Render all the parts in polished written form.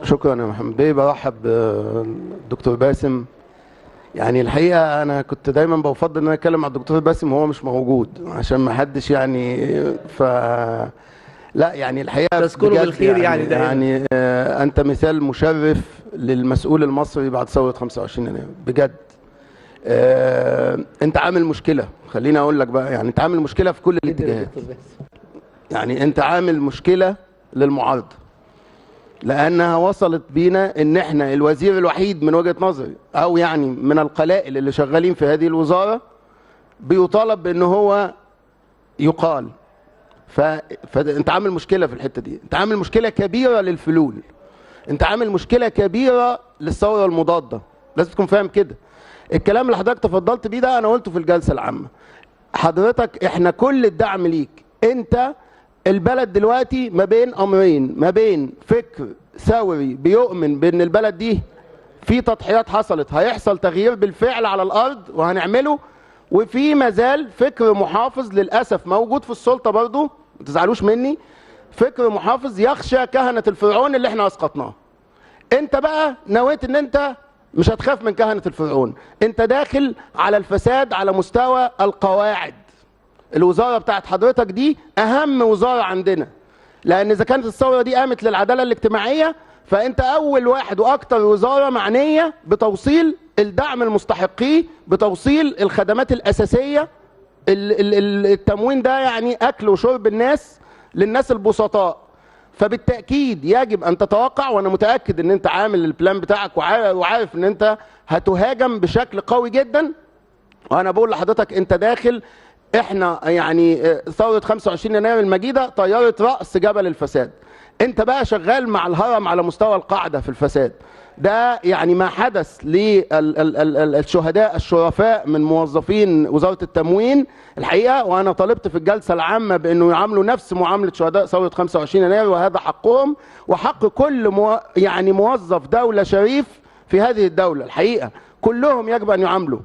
شكرا يا محمد بيه. برحب بالدكتور باسم. يعني الحقيقه انا كنت دايما بفضل ان انا اتكلم مع الدكتور باسم وهو مش موجود عشان ما حدش يعني لا يعني الحقيقه تذكره بالخير يعني دايما. يعني انت مثال مشرف للمسؤول المصري بعد ثوره 25 يناير بجد. انت عامل مشكله، خليني اقول لك بقى، يعني انت عامل مشكله في كل الاتجاهات. يعني انت عامل مشكله للمعارضه لانها وصلت بينا ان احنا الوزير الوحيد من وجهة نظري او يعني من القلائل اللي شغالين في هذه الوزارة بيطالب بان هو يقال. فانت عامل مشكلة في الحتة دي، انت عامل مشكلة كبيرة للفلول، انت عامل مشكلة كبيرة للثورة المضادة، لازم تكون فاهم كده. الكلام اللي حضرتك تفضلت بيه ده انا قلته في الجلسة العامة. حضرتك احنا كل الدعم ليك. انت البلد دلوقتي ما بين امرين، ما بين فكر ثوري بيؤمن بان البلد دي في تضحيات حصلت هيحصل تغيير بالفعل على الارض وهنعمله، وفي مازال فكر محافظ للاسف موجود في السلطه برضو، ما تزعلوش مني، فكر محافظ يخشى كهنه الفرعون اللي احنا اسقطناه. انت بقى نويت ان انت مش هتخاف من كهنه الفرعون، انت داخل على الفساد على مستوى القواعد. الوزارة بتاعت حضرتك دي أهم وزارة عندنا، لأن إذا كانت الثورة دي قامت للعدالة الاجتماعية فأنت أول واحد وأكتر وزارة معنية بتوصيل الدعم المستحقيه، بتوصيل الخدمات الأساسية. التموين ده يعني أكل وشرب الناس للناس البسطاء. فبالتأكيد يجب أن تتوقع، وأنا متأكد أن أنت عامل البلان بتاعك وعارف أن أنت هتهاجم بشكل قوي جدا. وأنا بقول لحضرتك أنت داخل، احنا يعني ثورة 25 يناير المجيدة طيرت رأس جبل الفساد. انت بقى شغال مع الهرم على مستوى القاعدة في الفساد ده. يعني ما حدث للشهداء الشرفاء من موظفين وزارة التموين الحقيقة، وانا طالبت في الجلسة العامة بانه يعاملوا نفس معاملة شهداء ثورة 25 يناير، وهذا حقهم وحق كل يعني موظف دولة شريف في هذه الدولة. الحقيقة كلهم يجب ان يعاملوا.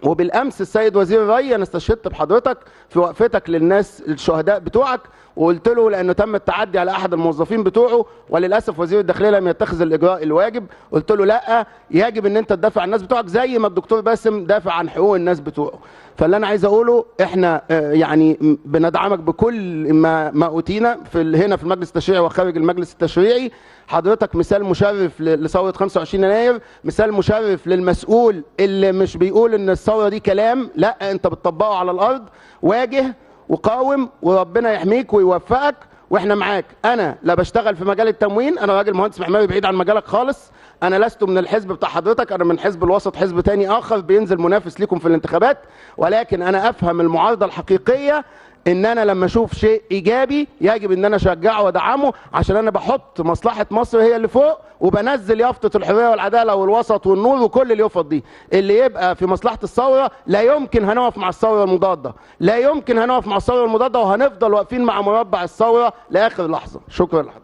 وبالامس السيد وزير الري انا استشهدت بحضرتك في وقفتك للناس الشهداء بتوعك، وقلت له لانه تم التعدي على احد الموظفين بتوعه وللاسف وزير الداخليه لم يتخذ الاجراء الواجب، قلت له لا، يجب ان انت تدافع عن الناس بتوعك زي ما الدكتور باسم دافع عن حقوق الناس بتوعه. فاللي انا عايز اقوله احنا يعني بندعمك بكل ما اوتينا هنا في المجلس التشريعي وخارج المجلس التشريعي. حضرتك مثال مشرف لثوره 25 يناير، مثال مشرف للمسؤول اللي مش بيقول ان الثوره دي كلام، لا انت بتطبقه على الارض. واجه وقاوم وربنا يحميك ويوفقك واحنا معاك. انا لا بشتغل في مجال التموين، انا راجل مهندس معماري بعيد عن مجالك خالص، انا لست من الحزب بتاع حضرتك، انا من حزب الوسط، حزب تاني اخر بينزل منافس ليكم في الانتخابات. ولكن انا افهم المعارضه الحقيقيه، ان انا لما اشوف شيء ايجابي يجب ان انا اشجعه وادعمه، عشان انا بحط مصلحه مصر هي اللي فوق، وبنزل يافطه الحريه والعداله والوسط والنور وكل اليافط دي. اللي يبقى في مصلحه الثوره لا يمكن هنقف مع الثوره المضاده، لا يمكن هنقف مع الثوره المضاده، وهنفضل واقفين مع مربع الثوره لاخر لحظه. شكرا لحضرتك.